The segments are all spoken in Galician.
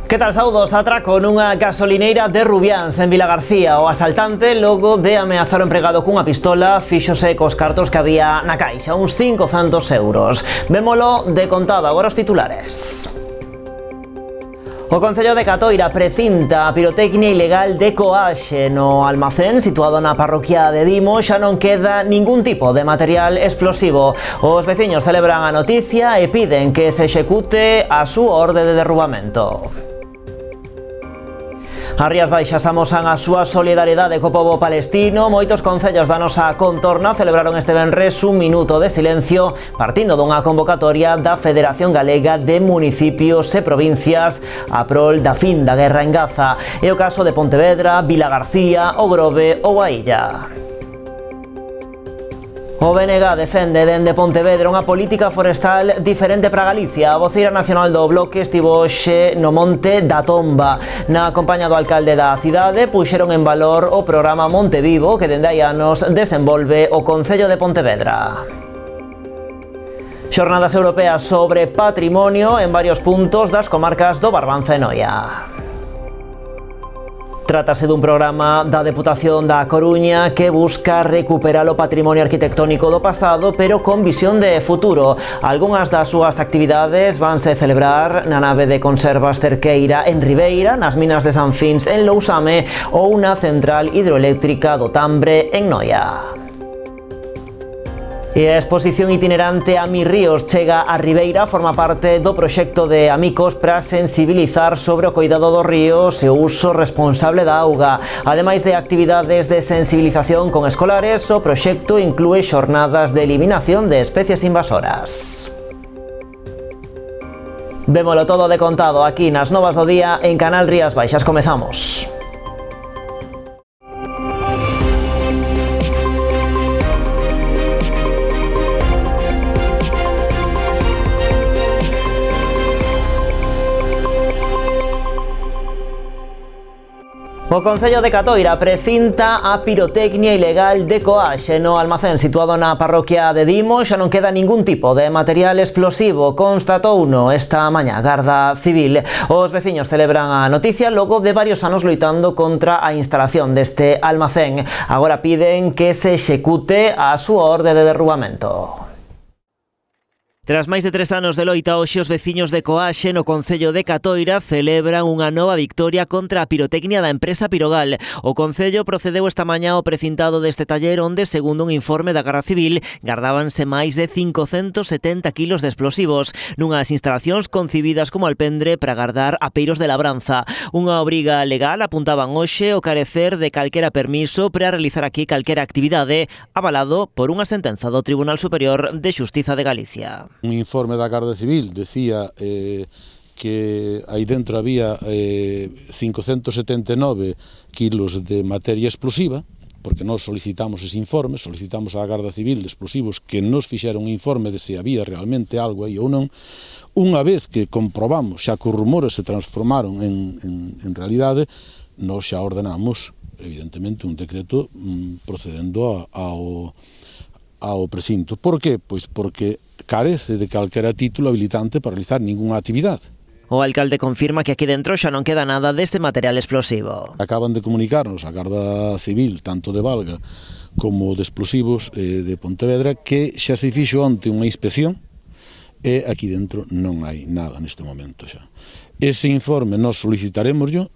Que tal, saudos? Atraco nunha gasolineira de Rubiáns, en Vilagarcía. O asaltante, logo de ameazar o empregado cunha pistola, fíxose cos cartos que había na caixa, uns 500 euros. Vémolo de contado, agora os titulares. O Concello de Catoira precinta a pirotecnia ilegal de Coaxe. No almacén situado na parroquia de Dimo xa non queda ningún tipo de material explosivo. Os veciños celebran a noticia e piden que se execute a súa orde de derrubamento. As Rías Baixas amosan a súa solidariedade co pobo palestino. Moitos concellos da nosa contorna celebraron este venres un minuto de silencio partindo dunha convocatoria da Federación Galega de Municipios e Provincias a prol da fin da guerra en Gaza. É o caso de Pontevedra, Vilagarcía, O Grove ou a Illa. O BNG defende dende Pontevedra unha política forestal diferente para Galicia. A voceira nacional do Bloque estivo hoxe no Monte da Tomba. Na compañía do alcalde da cidade puxeron en valor o programa Monte Vivo que dende hai anos desenvolve o Concello de Pontevedra. Xornadas europeas sobre patrimonio en varios puntos das comarcas do Barbanza e Noia. Trátase dun programa da Deputación da Coruña que busca recuperar o patrimonio arquitectónico do pasado, pero con visión de futuro. Algunhas das súas actividades vanse celebrar na nave de conservas Cerqueira en Ribeira, nas minas de San Fins en Lousame ou na central hidroeléctrica do Tambre en Noia. E a exposición itinerante A Mis Ríos chega a Ribeira, forma parte do proxecto de Amicos para sensibilizar sobre o cuidado dos ríos e o uso responsable da auga. Ademais de actividades de sensibilización con escolares, o proxecto inclúe xornadas de eliminación de especies invasoras. Vémolo todo de contado aquí nas Novas do Día en Canal Rías Baixas. Comezamos. O Concello de Catoira precinta a pirotecnia ilegal de Coaxe. No almacén situado na parroquia de Dimo xa non queda ningún tipo de material explosivo, constatouno esta mañá Garda Civil. Os veciños celebran a noticia logo de varios anos loitando contra a instalación deste almacén. Agora piden que se execute a súa orde de derrubamento. Tras máis de 3 anos de loita, hoxe os veciños de Coaxe no Concello de Catoira celebran unha nova victoria contra a pirotecnia da empresa Pirogal. O Concello procedeu esta mañá ao precintado deste taller onde, segundo un informe da Garda Civil, gardábanse máis de 570 kilos de explosivos nunhas instalacións concibidas como alpendre para gardar apeiros de labranza. Unha obriga legal apuntaban hoxe o carecer de calquera permiso para realizar aquí calquera actividade, avalado por unha sentenza do Tribunal Superior de Xustiza de Galicia. Un informe da Garda Civil decía que aí dentro había 579 kilos de materia explosiva, porque nós solicitamos ese informe, solicitamos á Garda Civil de Explosivos que nos fixera un informe de se había realmente algo aí ou non. Unha vez que comprobamos xa que os rumores se transformaron en realidade, nós xa ordenamos, evidentemente, un decreto procedendo ao precinto. Por que? Pois porque carece de calquera título habilitante para realizar ningunha actividade. O alcalde confirma que aquí dentro xa non queda nada dese material explosivo. Acaban de comunicarnos a Garda Civil, tanto de Valga como de Explosivos de Pontevedra, que xa se fixo onte unha inspección e aquí dentro non hai nada neste momento xa. Ese informe nós solicitaremoslo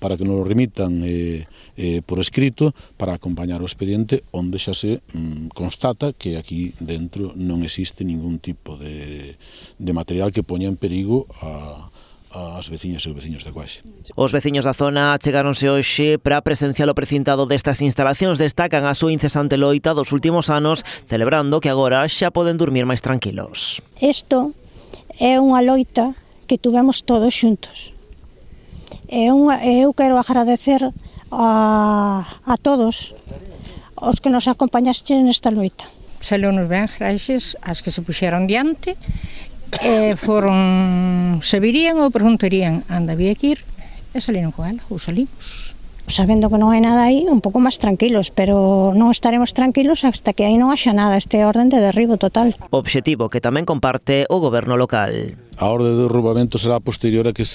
para que nos remitan por escrito para acompañar o expediente onde xa se constata que aquí dentro non existe ningún tipo de material que poña en perigo as veciñas e os veciños de Coaxe. Os veciños da zona chegáronse hoxe para presenciar o precintado destas instalacións. Destacan a súa incesante loita dos últimos anos, celebrando que agora xa poden dormir máis tranquilos. Isto é unha loita que tuvemos todos xuntos. Eu quero agradecer a todos os que nos acompañaste nesta loita. Saleu-nos ben, gracias ás que se puxeron diante, se virían ou preguntarían anda había que ir, e saliron con ela, ou salimos. Sabendo que non hai nada aí, un pouco máis tranquilos, pero non estaremos tranquilos hasta que aí non haxa nada, este orden de derribo total. Obxectivo que tamén comparte o goberno local. A orde de derrubamento será posterior a que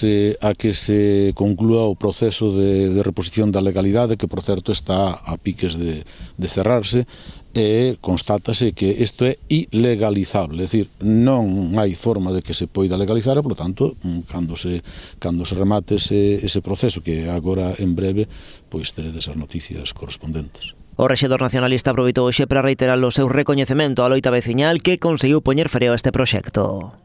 se conclúa o proceso de reposición da legalidade, que, por certo, está a piques de cerrarse, e constátase que isto é ilegalizable, é dicir, non hai forma de que se poida legalizar e, por tanto, cando se remate ese proceso, que agora en breve, pois teredes as noticias correspondentes. O rexedor nacionalista aproveitou hoxe para reiterar o seu recoñecemento á loita veciñal que conseguiu poñer freo a este proxecto.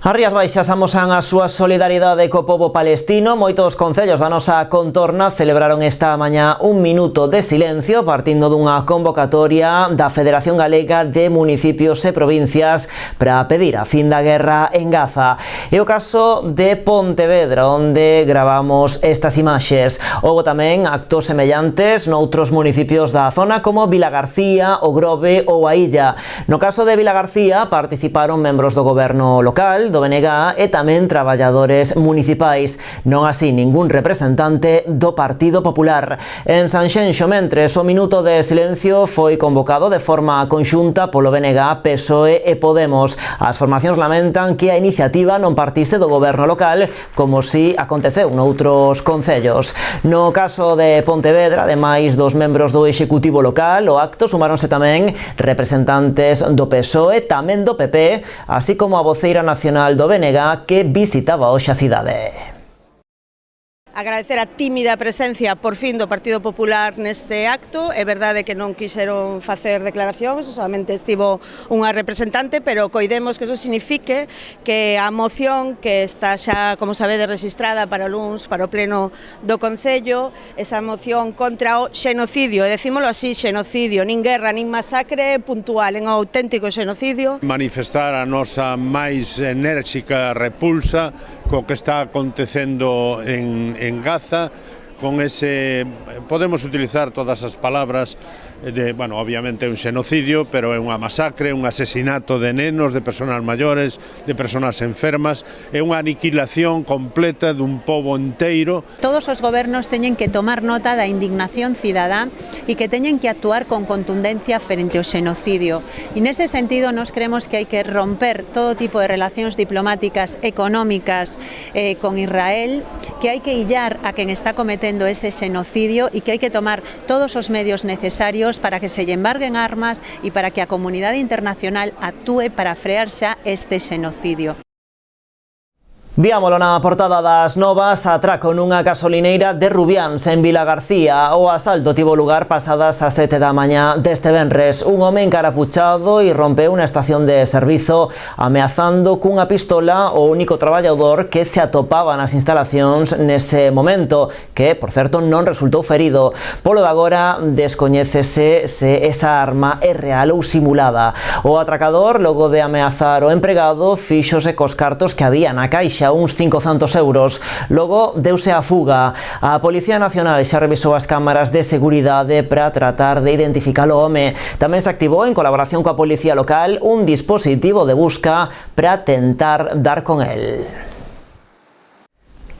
As Rías Baixas amosan a súa solidaridade co pobo palestino. Moitos concellos da nosa contorna celebraron esta mañá un minuto de silencio partindo dunha convocatoria da Federación Galega de Municipios e Provincias para pedir a fin da guerra en Gaza. É o caso de Pontevedra, onde gravamos estas imaxes. Houbo tamén actos semellantes noutros municipios da zona como Vilagarcía, O Grove ou a Illa. No caso de Vilagarcía participaron membros do goberno local, do BNG e tamén traballadores municipais, non así ningún representante do Partido Popular. En Sanxenxo, mentres, o minuto de silencio foi convocado de forma conxunta polo BNG, PSOE e Podemos. As formacións lamentan que a iniciativa non partise do goberno local, como si aconteceu noutros concellos. No caso de Pontevedra, ademais dos membros do Executivo local, o acto sumáronse tamén representantes do PSOE, tamén do PP, así como a voceira nacional do BNG que visitaba hoxe a cidade. Agradecer a tímida presencia por fin do Partido Popular neste acto. É verdade que non quixeron facer declaracións, solamente estivo unha representante, pero coidemos que eso signifique que a moción que está xa, como sabedes, registrada para o luns, para o pleno do Concello, esa moción contra o xenocidio, e decímolo así, xenocidio, nin guerra, nin masacre, puntual, en auténtico xenocidio. Manifestar a nosa máis enérxica repulsa co que está acontecendo en Gaza, con ese, podemos utilizar todas as palabras de, bueno, obviamente é un xenocidio, pero é unha masacre, un asesinato de nenos, de persoas maiores, de persoas enfermas, é unha aniquilación completa dun pobo inteiro. Todos os gobernos teñen que tomar nota da indignación cidadá e que teñen que actuar con contundencia frente ao xenocidio. E nese sentido nos creemos que hai que romper todo tipo de relacións diplomáticas, económicas con Israel, que hai que illar a quen está cometendo ese xenocidio e que hai que tomar todos os medios necesarios para que se lle embarguen armas e para que a comunidade internacional actúe para frear xa este xenocidio. Víamolo na portada das novas. Atraco nunha gasolineira de Rubiáns en Vilagarcía. O asalto tivo lugar pasadas as 7 da mañá deste venres. Un home encarapuchado irrompeu unha estación de servizo ameazando cunha pistola o único traballador que se atopaba nas instalacións nese momento, que, por certo, non resultou ferido. Polo de agora, descoñécese se esa arma é real ou simulada. O atracador, logo de ameazar o empregado, fíxose cos cartos que había na caixa, uns 500 euros. Logo deuse a fuga. A Policía Nacional xa revisou as cámaras de seguridade para tratar de identificar o home. Tamén se activou, en colaboración coa Policía Local, un dispositivo de busca para tentar dar con el.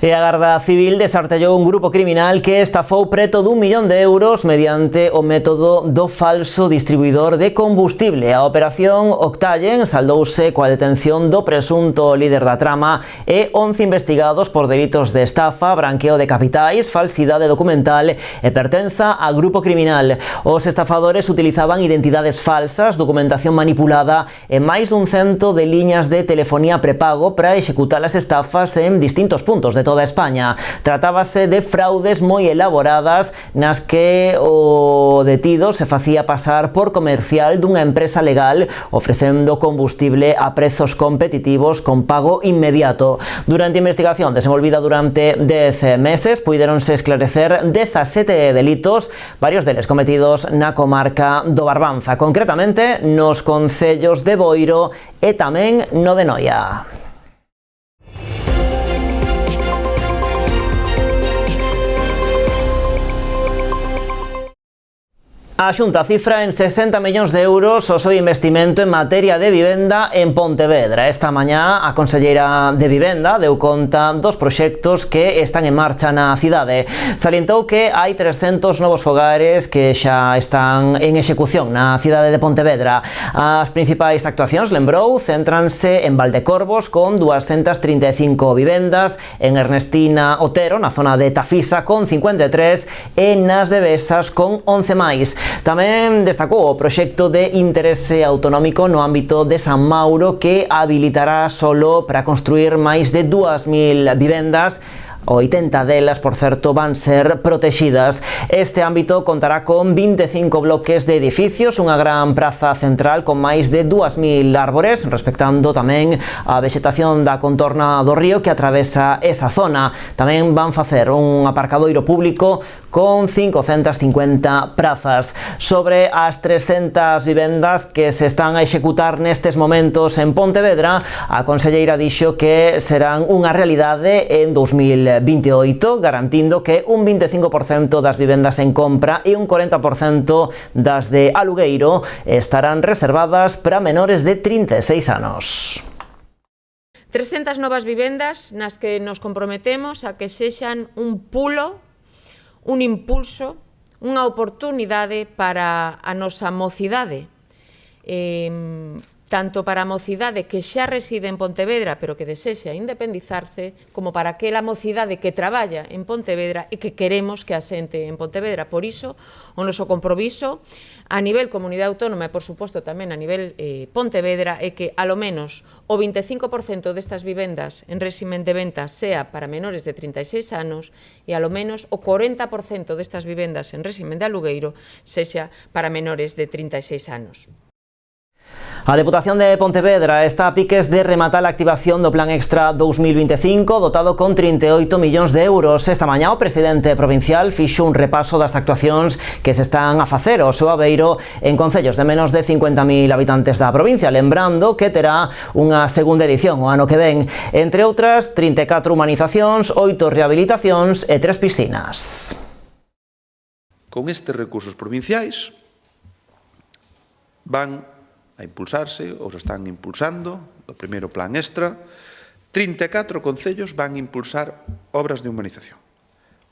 E a Garda Civil desartellou un grupo criminal que estafou preto d'1 millón de euros mediante o método do falso distribuidor de combustible. A operación Octallen saldouse coa detención do presunto líder da trama e 11 investigados por delitos de estafa, branqueo de capitais, falsidade documental e pertenza a grupo criminal. Os estafadores utilizaban identidades falsas, documentación manipulada e máis dun cento de liñas de telefonía prepago para executar as estafas en distintos puntos de toda España. Tratábase de fraudes moi elaboradas nas que o detido se facía pasar por comercial dunha empresa legal ofrecendo combustible a prezos competitivos con pago inmediato. Durante a investigación desenvolvida durante 10 meses puidéronse esclarecer 17 delitos, varios deles cometidos na comarca do Barbanza, concretamente nos concellos de Boiro e tamén no de Noia. A Xunta cifra en 60 millóns de euros o seu investimento en materia de vivenda en Pontevedra. Esta mañá a conselleira de Vivenda deu conta dos proxectos que están en marcha na cidade. Salientou que hai 300 novos fogares que xa están en execución na cidade de Pontevedra. As principais actuacións, lembrou, céntranse en Valdecorvos con 235 vivendas, en Ernestina Otero, na zona de Tafisa, con 53 e nas de Besas con 11 máis. Tamén destacou o proxecto de interese autonómico no ámbito de San Mauro que habilitará solo para construir máis de 2.000 vivendas. 80 delas, por certo, van ser protegidas. Este ámbito contará con 25 bloques de edificios, unha gran praza central con máis de 2.000 árbores, respectando tamén a vegetación da contorna do río que atravesa esa zona. Tamén van facer un aparcadoiro público con 550 prazas. Sobre as 300 vivendas que se están a executar nestes momentos en Pontevedra, a conselleira dixo que serán unha realidade en 2028, garantindo que un 25% das vivendas en compra e un 40% das de alugueiro estarán reservadas para menores de 36 anos. 300 novas vivendas nas que nos comprometemos a que sexan un pulo, un impulso, unha oportunidade para a nosa mocidade, tanto para a mocidade que xa reside en Pontevedra pero que desexa independizarse, como para aquela mocidade que traballa en Pontevedra e que queremos que asente en Pontevedra. Por iso, o noso compromiso a nivel comunidade autónoma e, por suposto, tamén a nivel Pontevedra é que, alo menos, o 25% destas vivendas en réximen de venta sea para menores de 36 anos e, alo menos, o 40% destas vivendas en réximen de alugueiro sexa para menores de 36 anos. A Deputación de Pontevedra está a piques de rematar a activación do Plan Extra 2025, dotado con 38 millóns de euros. Esta mañá o presidente provincial fixo un repaso das actuacións que se están a facer ao seu abeiro en concellos de menos de 50.000 habitantes da provincia, lembrando que terá unha segunda edición o ano que ven. Entre outras, 34 humanizacións, 8 rehabilitacións e 3 piscinas. Con estes recursos provinciais van a impulsarse, ou se están impulsando, do primeiro plan extra, 34 concellos van a impulsar obras de humanización.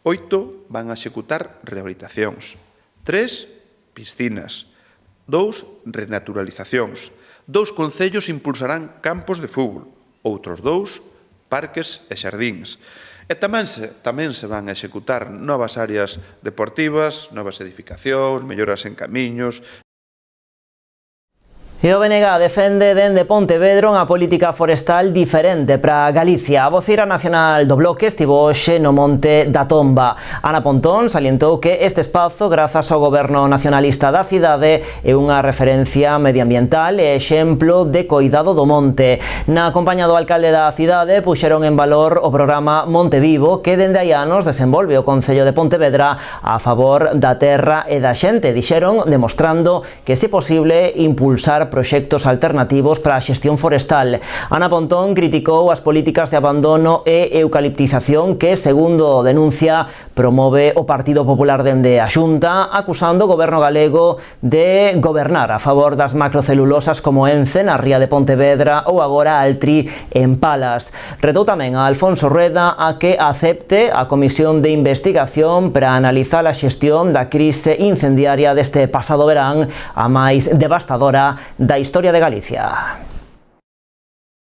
8 van a executar rehabilitacións, 3 piscinas, 2 renaturalizacións, 2 concellos impulsarán campos de fútbol, outros 2 parques e xardíns. E tamén se van a executar novas áreas deportivas, novas edificacións, melloras en camiños. E o BNG defende dende Pontevedra unha política forestal diferente para Galicia. A voceira nacional do Bloque estivo hoxe no Monte da Tomba. Ana Pontón salientou que este espazo, grazas ao goberno nacionalista da cidade, é unha referencia medioambiental e exemplo de coidado do monte. Na compañía do alcalde da cidade puxeron en valor o programa Monte Vivo, que dende hai anos desenvolve o Concello de Pontevedra a favor da terra e da xente. Dixeron, demostrando que, se posible, impulsar proxectos alternativos para a xestión forestal. Ana Pontón criticou as políticas de abandono e eucaliptización que, segundo denuncia, promove o Partido Popular dende a Xunta, acusando o goberno galego de gobernar a favor das macrocelulosas como Ence na ría de Pontevedra ou agora Altri en Palas. Retou tamén a Alfonso Rueda a que acepte a comisión de investigación para analizar a xestión da crise incendiaria deste pasado verán, a máis devastadora da historia de Galicia.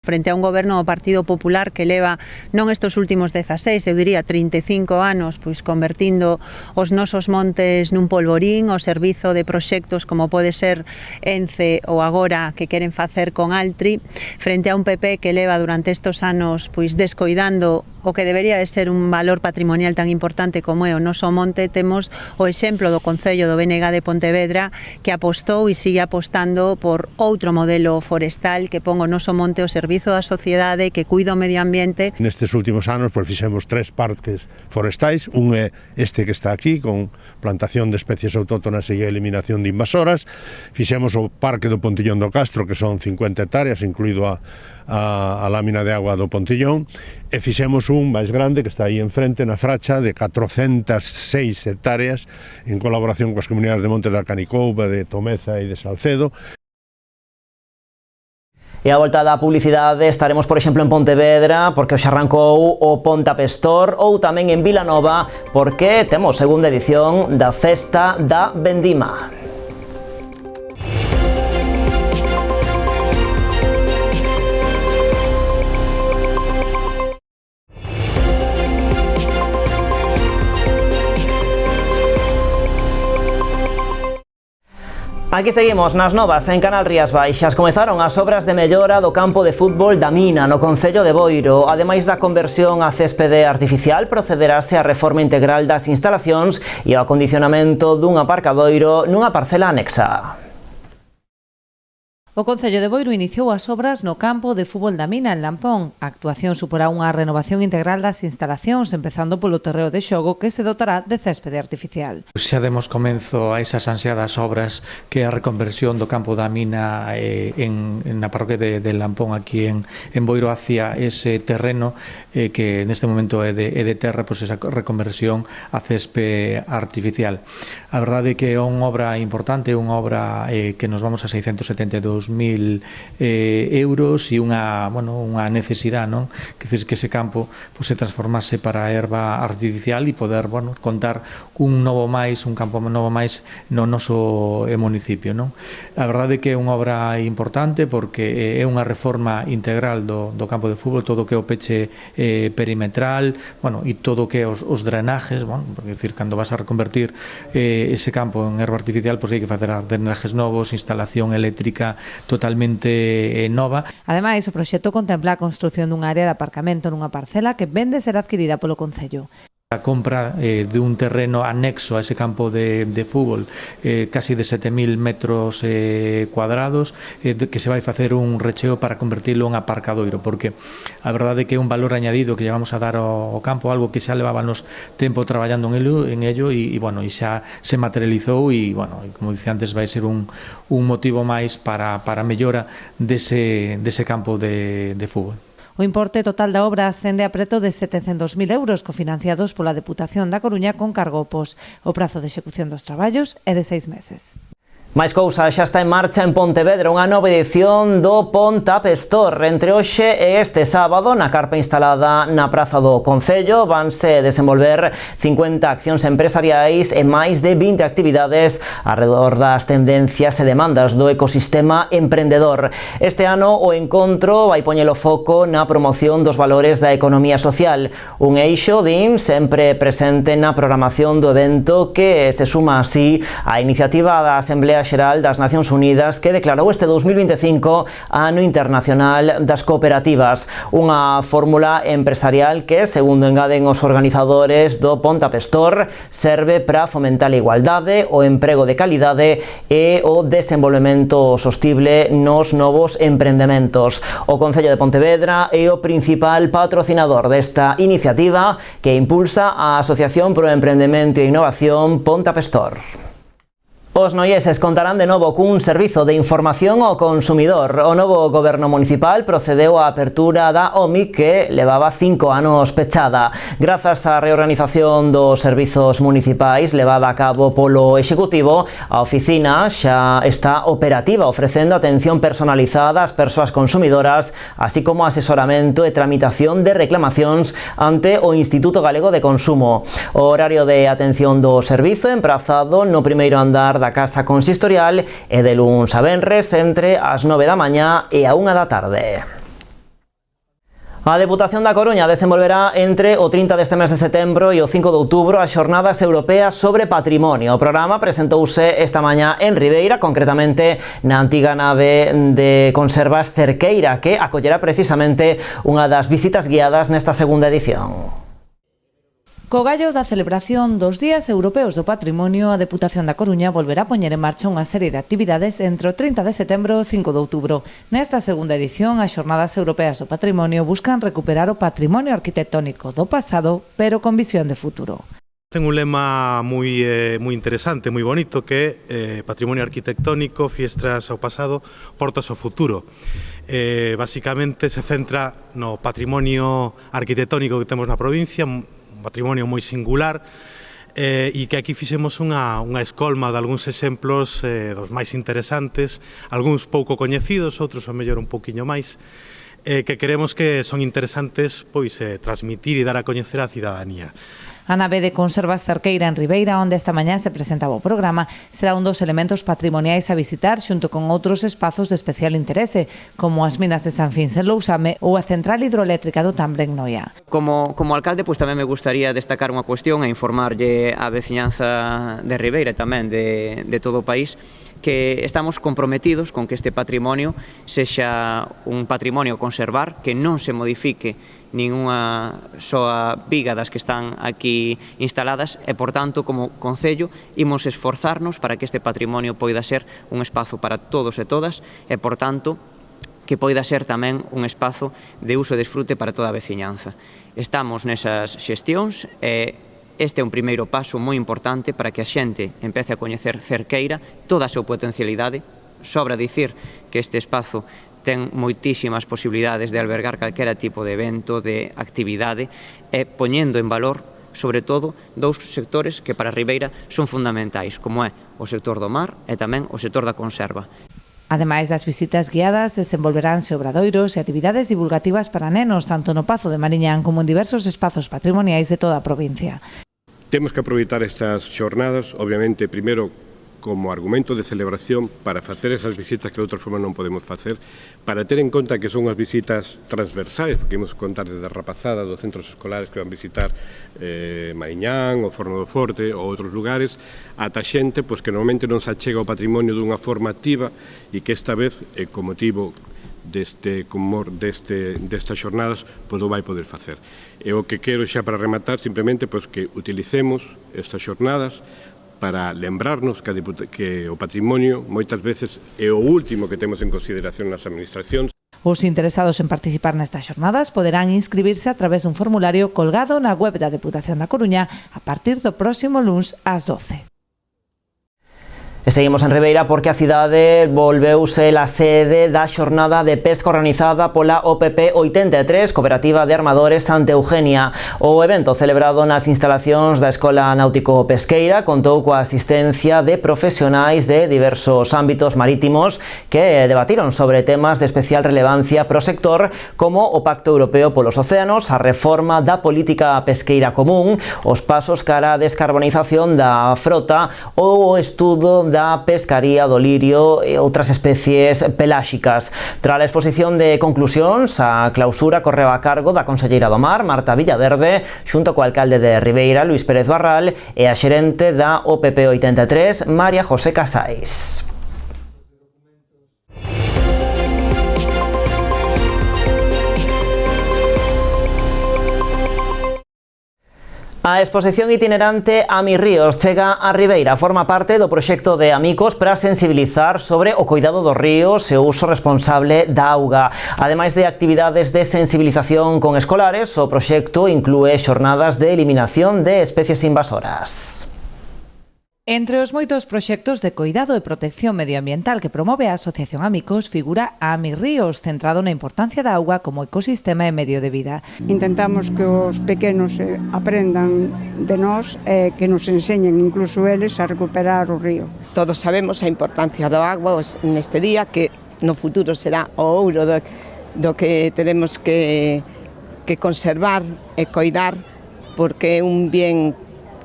Frente a un goberno do Partido Popular que leva non estes últimos 16, eu diría 35 anos, pois convertindo os nosos montes nun polvorín ao servizo de proxectos como pode ser Ence ou agora que queren facer con Altri, frente a un PP que leva durante estes anos pois descoidando o que debería de ser un valor patrimonial tan importante como é o noso monte, temos o exemplo do Concello do BNG de Pontevedra que apostou e sigue apostando por outro modelo forestal que pon o noso monte ao servizo da sociedade, que cuida o medio ambiente. Nestes últimos anos fixemos 3 parques forestais, un é este que está aquí, con plantación de especies autóctonas e eliminación de invasoras. Fixemos o Parque do Pontillón do Castro, que son 50 hectáreas, incluído a a lámina de agua do Pontillón, e fixemos un máis grande que está aí enfrente na Fracha de 406 hectáreas en colaboración coas comunidades de Montes da Canicouba, de Tomeza e de Salcedo. E a volta da publicidade estaremos, por exemplo, en Pontevedra, porque hoxe arrancou o Ponta Pestor, ou tamén en Vilanova, porque temos segunda edición da Festa da Vendima. Aquí seguimos nas novas en Canal Rías Baixas. Comezaron as obras de mellora do campo de fútbol da Mina no concello de Boiro. Ademais da conversión a céspede artificial, procederase á reforma integral das instalacións e ao acondicionamento dun aparcadoiro nunha parcela anexa. O Concello de Boiro iniciou as obras no campo de fútbol da Mina en Lampón. A actuación suporá unha renovación integral das instalacións, empezando polo terreo de xogo que se dotará de céspede artificial. Xa demos comenzo a esas ansiadas obras que é a reconversión do campo da Mina na parroquia de Lampón aquí en Boiro hacia ese terreno que neste momento é de terra, pois esa reconversión a céspede artificial. A verdade é que é unha obra importante, unha obra que nos vamos a 672.000 euros e unha necesidade, non? Que ese campo se transformase para a herba artificial e poder contar un campo novo máis no noso municipio, non? A verdade é que é unha obra importante porque é unha reforma integral do campo de fútbol, todo o que é o peche perimetral, e todo o que é os drenajes, porque cando vas a reconvertir ese campo en herba artificial, pois hai que facer drenajes novos, instalación eléctrica totalmente nova. Ademais, o proxecto contempla a construción dunha área de aparcamento nunha parcela que ven de ser adquirida polo Concello. A compra de un terreno anexo a ese campo de fútbol, casi de 7.000 metros cuadrados, que se vai facer un recheo para convertirlo en aparcadoiro, porque a verdade é que é un valor añadido que llevamos a dar ao campo, algo que xa levábamos tempo traballando en ello e xa se materializou e, como dicía antes, vai ser un motivo máis para a mellora dese campo de fútbol. O importe total da obra ascende a preto de 700.000 euros, cofinanciados pola Deputación da Coruña con cargo ao POS. O prazo de execución dos traballos é de 6 meses. Máis cousas, xa está en marcha en Pontevedra unha nova edición do Ponta Pestor. Entre hoxe e este sábado, na carpa instalada na Praza do Concello, vanse desenvolver 50 accións empresariais e máis de 20 actividades alrededor das tendencias e demandas do ecosistema emprendedor. Este ano o encontro vai poñer o foco na promoción dos valores da economía social. Un eixo, din, sempre presente na programación do evento que se suma así á iniciativa da Asamblea Xeral das Nacións Unidas que declarou este 2025 Ano Internacional das Cooperativas, unha fórmula empresarial que, segundo engaden os organizadores do Ponta Pestor, serve para fomentar a igualdade, o emprego de calidade e o desenvolvemento sostible nos novos emprendementos. O Concello de Pontevedra é o principal patrocinador desta iniciativa que impulsa a Asociación pro Emprendemento e Innovación Ponta Pestor. Os noieses contarán de novo cun servizo de información ao consumidor. O novo goberno municipal procedeu á apertura da OMIC que levaba 5 anos pechada. Grazas á reorganización dos servizos municipais levada a cabo polo Executivo, a oficina xa está operativa, ofrecendo atención personalizada ás persoas consumidoras, así como asesoramento e tramitación de reclamacións ante o Instituto Galego de Consumo. O horario de atención do servizo emprazado no primeiro andar da Casa Consistorial e de luns a venres entre as 9 da mañá e a 1 da tarde. A Deputación da Coruña desenvolverá entre o 30 deste mes de setembro e o 5 de outubro as Xornadas Europeas sobre Patrimonio. O programa presentouse esta mañá en Ribeira, concretamente na antiga nave de conservas Cerqueira, que acollerá precisamente unha das visitas guiadas nesta segunda edición. Co gallo da celebración dos Días Europeos do Patrimonio, a Deputación da Coruña volverá a poñer en marcha unha serie de actividades entre o 30 de setembro e o 5 de outubro. Nesta segunda edición, as Xornadas Europeas do Patrimonio buscan recuperar o patrimonio arquitectónico do pasado, pero con visión de futuro. Ten un lema moi interesante, moi bonito, que é patrimonio arquitectónico, fiestras ao pasado, portas ao futuro. Basicamente se centra no patrimonio arquitectónico que temos na provincia, un patrimonio moi singular, e que aquí fixemos unha escolma de algúns exemplos dos máis interesantes, algúns pouco coñecidos, outros a mellor un pouquiño máis, que queremos que son interesantes pois transmitir e dar a coñecer á cidadanía. A nave de Conservas Cerqueira en Ribeira, onde esta mañá se presentaba o programa, será un dos elementos patrimoniais a visitar xunto con outros espazos de especial interese, como as minas de San Fins en Lousame ou a central hidroeléctrica do Tambre en Noia. Como alcalde, pois tamén me gustaría destacar unha cuestión e informarlle á veciñanza de Ribeira e tamén de todo o país que estamos comprometidos con que este patrimonio sexa un patrimonio a conservar, que non se modifique nin unha soa viga das que están aquí instaladas e, por tanto, como Concello, imos esforzarnos para que este patrimonio poida ser un espazo para todos e todas e, por tanto, que poida ser tamén un espazo de uso e desfrute para toda a veciñanza. Estamos nesas xestións e este é un primeiro paso moi importante para que a xente empece a coñecer Cerqueira, toda a súa potencialidade. Sobra dicir que este espazo ten moitísimas posibilidades de albergar calquera tipo de evento, de actividade, e poñendo en valor, sobre todo, dous sectores que para Ribeira son fundamentais, como é o sector do mar e tamén o sector da conserva. Ademais das visitas guiadas, desenvolveránse obradoiros e actividades divulgativas para nenos, tanto no Pazo de Mariñán como en diversos espazos patrimoniais de toda a provincia. Temos que aproveitar estas xornadas, obviamente, primeiro, como argumento de celebración para facer esas visitas que de outra forma non podemos facer, para ter en conta que son as visitas transversais, porque imos contar desde a rapazada dos centros escolares que van visitar Mariñán, o Forno do Forte ou outros lugares, ata xente pois, que normalmente non se achega ao patrimonio dunha forma activa e que esta vez, con motivo destas xornadas, pois o vai poder facer. E o que quero xa para rematar, simplemente, pois que utilicemos estas xornadas para lembrarnos que o patrimonio moitas veces é o último que temos en consideración nas administracións. Os interesados en participar nestas xornadas poderán inscribirse a través dun formulario colgado na web da Deputación da Coruña a partir do próximo luns ás 12. E seguimos en Ribeira porque a cidade volveuse la sede da xornada de pesca organizada pola OPP 83, Cooperativa de Armadores Santa Eugenia. O evento celebrado nas instalacións da Escola Náutico Pesqueira contou coa asistencia de profesionais de diversos ámbitos marítimos que debatiron sobre temas de especial relevancia pro sector como o Pacto Europeo polos Océanos, a reforma da política pesqueira común, os pasos cara a descarbonización da frota ou o estudo da pescaría do lirio e outras especies peláxicas. Tras a exposición de conclusións, a clausura correu a cargo da conselleira do Mar, Marta Villaverde, xunto co alcalde de Ribeira, Luis Pérez Barral, e a xerente da OPP 83, María José Casais. A exposición itinerante A Mis Ríos chega a Ribeira, forma parte do proxecto de Amicos para sensibilizar sobre o cuidado dos ríos e o uso responsable da auga. Ademais de actividades de sensibilización con escolares, o proxecto inclúe xornadas de eliminación de especies invasoras. Entre os moitos proxectos de cuidado e protección medioambiental que promove a Asociación Amicos figura A Mis Ríos, centrado na importancia da auga como ecosistema e medio de vida. Intentamos que os pequenos aprendan de nós e que nos enseñen incluso eles a recuperar o río. Todos sabemos a importancia da auga neste día, que no futuro será o ouro do que tenemos que conservar e coidar, porque é un bien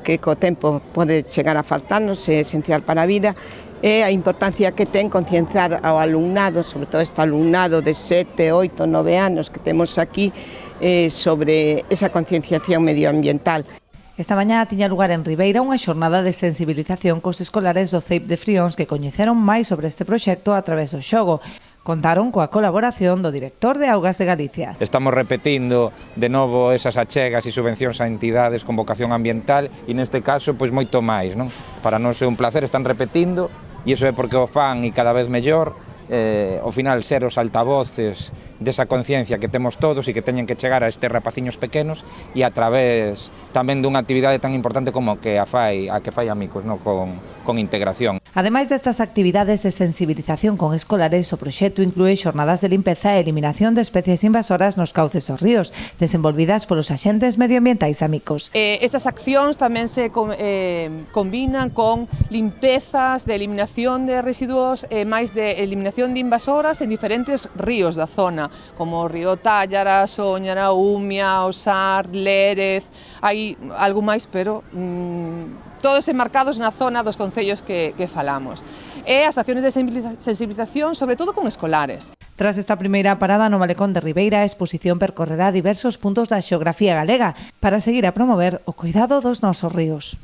que co tempo pode chegar a faltarnos, é esencial para a vida, e a importancia que ten concienciar ao alumnado, sobre todo este alumnado de 7, 8, 9 anos que temos aquí, sobre esa concienciación medioambiental. Esta mañá tiña lugar en Ribeira unha xornada de sensibilización cos escolares do CEIP de Frións que coñeceron máis sobre este proxecto a través do xogo. Contaron coa colaboración do director de Augas de Galicia. Estamos repetindo de novo esas achegas e subvencións a entidades con vocación ambiental e neste caso pois moito máis, non? Para nós é un placer, están repetindo e iso é porque o fan e cada vez mellor, ao final ser os altavoces desa conciencia que temos todos e que teñen que chegar a estes rapaciños pequenos e a través tamén dunha actividade tan importante como que a que fai Amicos, non? Con integración. Ademais destas actividades de sensibilización con escolares, o proxecto inclúe xornadas de limpeza e eliminación de especies invasoras nos cauces dos ríos, desenvolvidas polos axentes medioambientais amigos. Estas accións tamén se combinan con limpezas de eliminación de residuos e máis de eliminación de invasoras en diferentes ríos da zona, como o río Tállara, Soñara, Umia, Osar, Lérez, hai algo máis, pero todos enmarcados na zona dos concellos que falamos. E as accións de sensibilización, sobre todo con escolares. Tras esta primeira parada no Malecón de Ribeira, a exposición percorrerá diversos puntos da xeografía galega para seguir a promover o cuidado dos nosos ríos.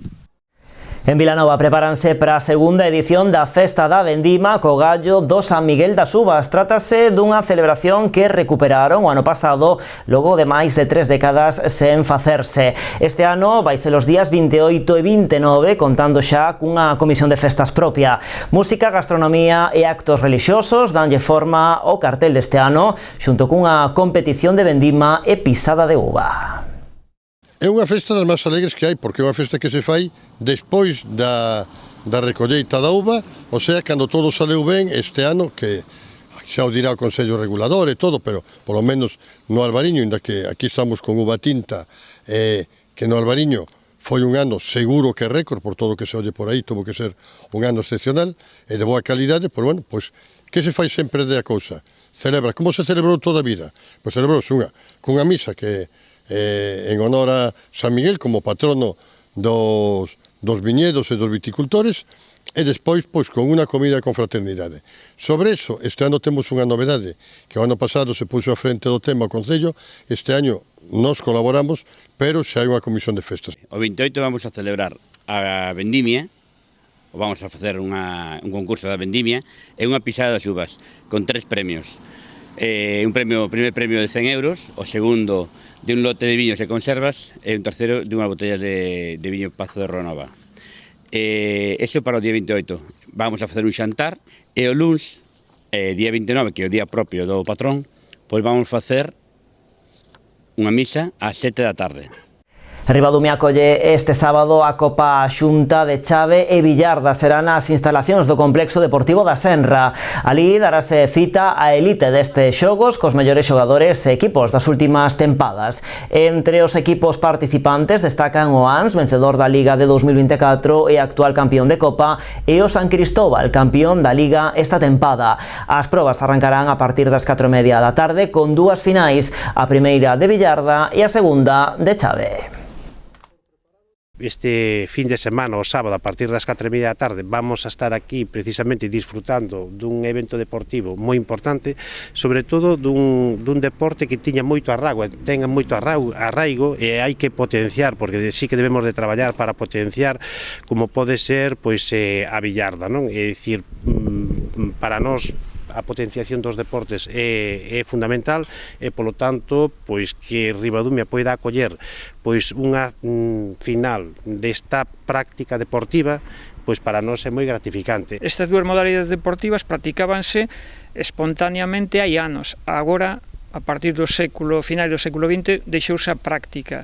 En Vilanova prepáranse para a segunda edición da Festa da Vendima co gallo do San Miguel das Uvas. Trátase dunha celebración que recuperaron o ano pasado logo de máis de 3 décadas sen facerse. Este ano vai ser os días 28 e 29, contando xa cunha comisión de festas propia. Música, gastronomía e actos relixiosos danlle forma ao cartel deste ano, xunto cunha competición de vendima e pisada de uva. É unha festa das máis alegres que hai, porque é unha festa que se fai despois da recolleita da uva, o sea, cando todo saleu ben este ano, que xa o dirá o Consello Regulador e todo, pero polo menos no Albariño, inda que aquí estamos con uva tinta, que no Albariño foi un ano seguro que récord, por todo o que se olle por aí, tuvo que ser un ano excepcional e de boa calidade, pois bueno, pois que se fai sempre de a cousa? Celebra, como se celebrou toda a vida? Pois celebrouse cunha misa que en honor a San Miguel como patrono dos viñedos e dos viticultores e despois pois con unha comida con fraternidade. Sobre eso, este ano temos unha novedade, que o ano pasado se puxo a frente do tema o Concello, este ano nos colaboramos, pero xa hai unha comisión de festas. O 28 vamos a celebrar a vendimia, vamos a facer un concurso da vendimia e unha pisada das uvas con 3 premios. O primer premio de 100 euros, o segundo de un lote de viños e conservas e un terceiro de unha botella de viño Pazo de Ronova. Eso para o día 28. Vamos a facer un xantar e o luns, día 29, que é o día propio do patrón, pois vamos facer unha misa ás 7 da tarde. Ribadumia acolle este sábado a Copa Xunta de Chave e Villarda. Serán as instalacións do Complexo Deportivo da Senra. Alí darase cita a elite destes xogos cos mellores xogadores e equipos das últimas tempadas. Entre os equipos participantes destacan o ANS, vencedor da Liga de 2024 e actual campeón de Copa, e o San Cristóbal, campeón da Liga esta tempada. As probas arrancarán a partir das 4:30 da tarde con dúas finais, a primeira de Villarda e a segunda de Chave. Este fin de semana, o sábado, a partir das 4:30 da tarde, vamos a estar aquí precisamente disfrutando dun evento deportivo moi importante, sobre todo dun deporte que tiña moito arraigo, ten moito arraigo e hai que potenciar, porque sí que debemos de traballar para potenciar, como pode ser pois a Villarda, non? É dicir, para nós a potenciación dos deportes é fundamental e, polo tanto, pois que Ribadumia poida acoller pois unha final desta práctica deportiva, pois para nós é moi gratificante. Estas dúas modalidades deportivas practicábanse espontaneamente hai anos. Agora, a partir do final do século XX, deixouse a práctica.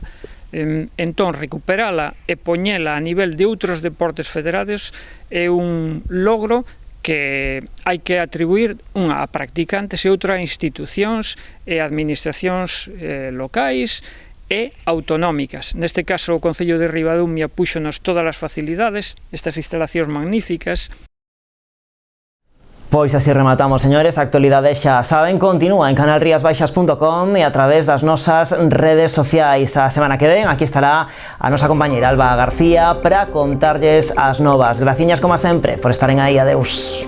Entón, recuperala e poñela a nivel de outros deportes federados é un logro que hai que atribuir unha a practicantes e outra a institucións e administracións locais e autonómicas. Neste caso, o Concello de Ribadumia púxonos todas as facilidades, estas instalacións magníficas. Pois así rematamos, señores. A actualidade xa saben, continúa en canalriasbaixas.com e a través das nosas redes sociais. A semana que ven aquí estará a nosa compañeira Alba García para contarlles as novas. Graciñas como sempre por estaren aí. Adeus.